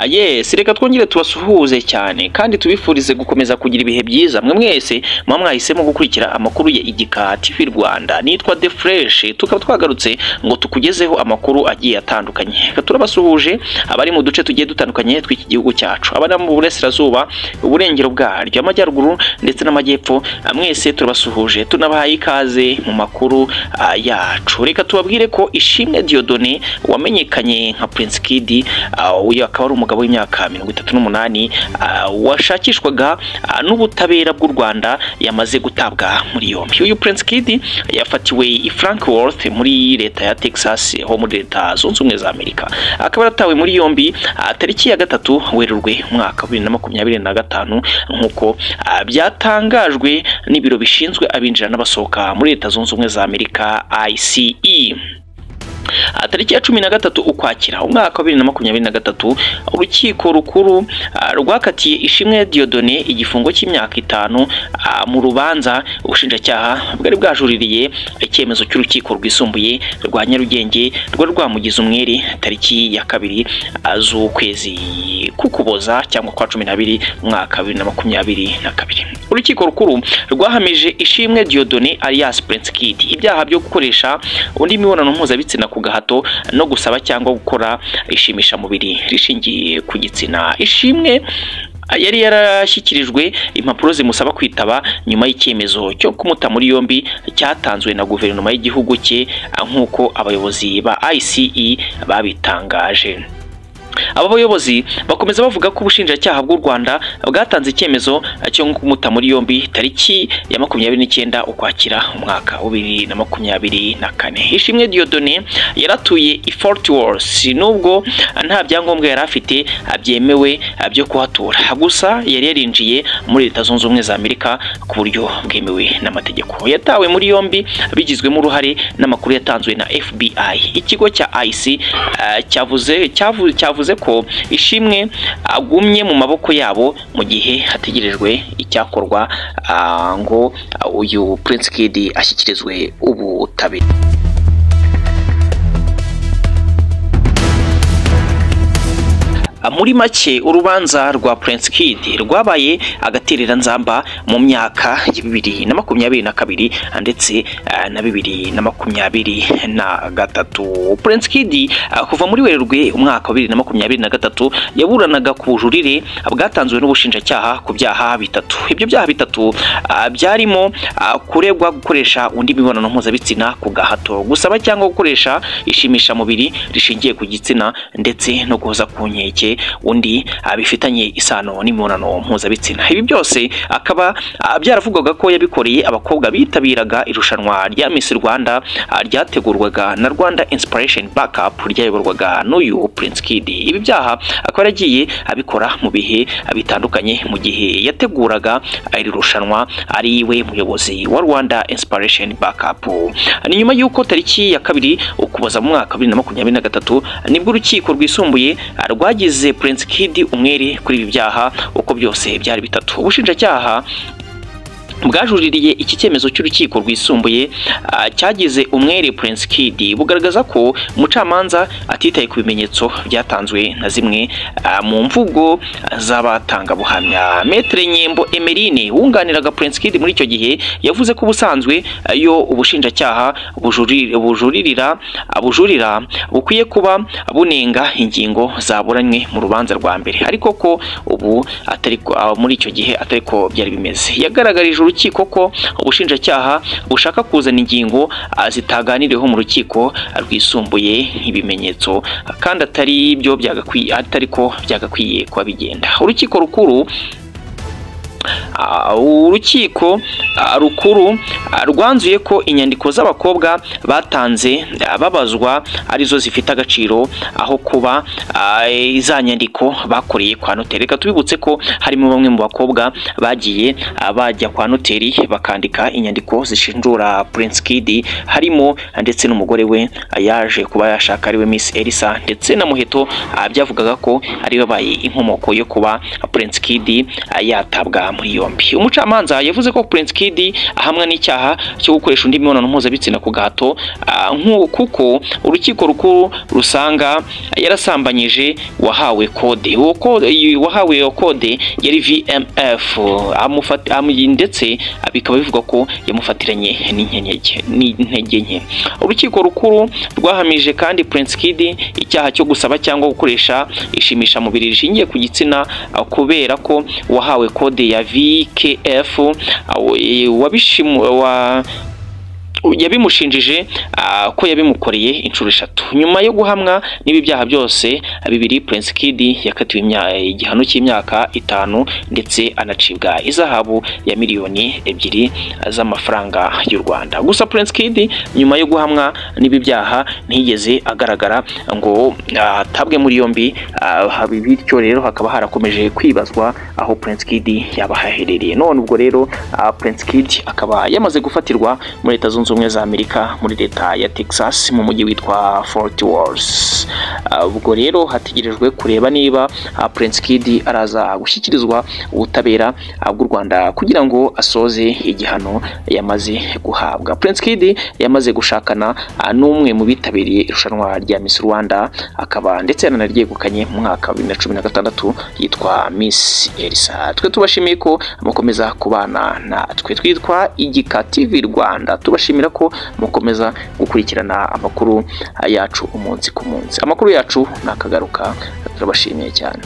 Yes, reka twongere tubasuhuze cyane kandi tubifurize gukomeza kugira ibihe byiza. Mwe mwese mwahisemo gukurikira amakuru ya Igika TV Rwanda. Nitwa The Fresh, tukaba twagarutse ngo tukugezeho amakuru agiye atandukanye. Reka turabasuhuje abari mu duce tugiye dutandukanye tw'iki gihugu cyacu. Abana mu burasirazuba, uburengero bwaryo, amajyaruguru ndetse n'amajyepfo, mwese turabasuhuje. Tunabahaye ikaze mu makuru yacu. Reka tubabwire ko Ishimwe Dieudonné wamenyekanye nka Prince Kid, uyu akaba ari umugabo w'imyaka 38 washakishwaga n'ubutabera bw'u Rwanda yamaze gutabwa muri yombi. Uyu Prince Kid yafatiwe i Frankfurt muri leta ya Texas ho muri leta zunze ubumwe za Amerika. Akaba yatawe muri yombi tariki ya 3 Werurwe umwaka 2025 nkuko byatangajwe n'ibiro bishinzwe abinjira n'abasohoka muri leta zunze ubumwe za Amerika ICE. Tariki ya 13 Ukwakira umwaka 2023 urukiko rukuru rwakatiye Ishimwe Dieudonné igifungo cy'imyaka 5 mu rubanza ubushinjacyaha bwari bwajuririye icyemezo cy'urukiko rwisumbuye rwa Nyarugenge rwamugize umwere tariki ya 2 z'ukwezi kukuboza cyangwa kwa 12 umwaka 2022. Urukiko rukuru rwahamije Ishimwe Dieudonné alias Prince Kid ibyaha byo gukoresha undi mibonano mpuzabitsina ku gahato no gusaba cyangwa gukora ishimisha mubiri rishingiye ku gitsina. Ishimwe yari yarashyikirijwe impapuro zimusaba kwitaba nyuma y'icyemezo cyo kumuta muri yombi cyatanzwe na guverinoma y'igihugu cye nk'uko abayobozi ba ICE babitangaje. Aba bayobozi bakomeza bavuga ko ubushinjacyaha bw'u Rwanda bwatanze icyemezo cyo kumuta muri yombi tariki ya 29 Ukwakira umwaka 2024. Ishimwe Dieudonné yaratuye i Fort Worth nubwo nta byangombwa yari afite byemewe byo kuhatura, gusa yari yarinjiye muri leta zunze ubumwe za Amerika ku buryo bwemewe n'amategeko. Yatawe muri yombi bigizwemo uruhare n'amakuru yatanzwe na FBI. Ikigo cya ICE cyavuze ko Ishimwe agumye mu maboko yabo mu gihe hategerejwe icyakorwa ngo uyu Prince Kid ashyikirizwe ubutabera. Muri make urubanza rwa Prince Kid rwabaye agaterera nzamba mu myaka ya 2022 ndetse na 2023. Prince Kid kuva muri Werurwe umwaka wa 2023 yaburanaga ku bujurire bwatanzwe n'ubushinjacyaha ku byaha bitatu. Ibyo byaha bitatu byarimo kuregwa gukoresha undi mibonano mpuzabitsina ku gahato, gusaba cyangwa gukoresha ishimisha mubiri rishingiye ku gitsina ndetse no guhoza ku nkeke undi bifitanye isano n'imibonano mpuzabitsina. Ibi byose akaba byaravugwaga ko yabikoreye abakobwa bitabiraga irushanwa rya Miss Rwanda ryategurwaga na Rwanda Inspiration Backup ryayoborwaga n'uyu Prince Kid. Ibi byaha akaba yagiye abikora mu bihe bitandukanye mu gihe yateguraga iri rushanwa ari iwe muyobozi wa Rwanda Inspiration Backup. Ni nyuma y'uko tariki ya 2 Ukuboza mu mwaka 2023 nibwo urukiko rwisumbuye rwagize Prince Kid umwere kuri ibi byaha uko byose byari bitatu. Ubushinjacyaha bwajuririye iki cyemezo cy'urukiko rwisumbuye cyagize umwere Prince Kid bugaragaza ko umucamanza atitaye ku bimenyetso byatanzwe na zimwe mu mvugo z'abatanga buhamya. Maître Nyembo Emeline wunganiraga Prince Kid muri icyo gihe yavuze ko ubusanzwe yo ubushinjacyaha bujurira bukwiye kuba bunenga ingingo zaburanywe mu rubanza rwa mbere, ariko ko ubu muri icyo gihe atari ko byari bimeze. Yagaragarije urukiko ko ubushinjacyaha bushaka kuzana ingingo zitaganiriyeho mu rukiko rwisumbuye nk'ibimenyetso kandi atari byo byagakwiye kuba bigenda. Urukiko rukuru rwanzuye ko inyandiko z'abakobwa batanze babazwa arizo zifite agaciro aho kuba za nyandiko bakoreye kwa noteri. Reka tubibutse ko harimo bamwe mu bakobwa bagiye bajya kwa noteri bakandika inyandiko zishinjura Prince Kid, harimo ndetse n'umugore we yaje kuba yashaka ariwe Miss Elsa ndetse na Muheto. Byavugaga ko ari babaye inkomoko yo kuba Prince Kid yatabwa muri yombi. yombi. Umucamanza yavuze ko Prince Kid ahamwa n'icyaha cyo gukoresha undi mibonano mpuzabitsina ku gahato kuko urukiko rukuru rusanga yarasambanyije wahawe kode. Wahawe iyo kode yari VMF ndetse bikaba bivuga ko yamufatiranye n'intege nke. Urukiko rukuru rwahamije kandi Prince Kid icyaha cyo gusaba cyangwa gukoresha ishimisha mubiri rishingiye ku gitsina kubera ko wahawe kode ya VKF yabimushinjije ko yabimukoreye inshuro 3. Nyuma yo guhamwa n'ibi byaha byose bibiri, Prince Kid yakatiwe igihano cy'imyaka 5 ndetse anacibwa izahabu ya miliyoni 2 z'amafaranga y'u Rwanda. Gusa Prince Kid nyuma yo guhamwa n'ibi byaha ntiyigeze agaragara ngo atabwe muri yombi, bityo rero hakaba harakomeje kwibazwa aho Prince Kid yaba haherereye. None ubwo rero Prince Kid akaba yamaze gufatirwa muri Leta Zunze Ubumwe za Amerika muri leta ya Texas mu mujyi witwa Fort Worth. Ubwo rero hategerejwe kureba niba Prince Kid araza gushyikirizwa ubutabera bw'u Rwanda kugira ngo asoze igihano yamaze guhabwa. Prince Kid yamaze gushakana n'umwe mu bitabiriye irushanwa rya Miss Rwanda, akaba ndetse yananaryegukanye mu mwaka wa 2016 yitwa Miss Elsa. Twe tubashimiye ko mukomeza kubana natwe. Twitwa Igika TV Rwanda, tubashimira ko mukomeza gukurikirana amakuru yacu umunsi ku munsi. Amakuru yacu nakagaruka, turabashimiye cyane.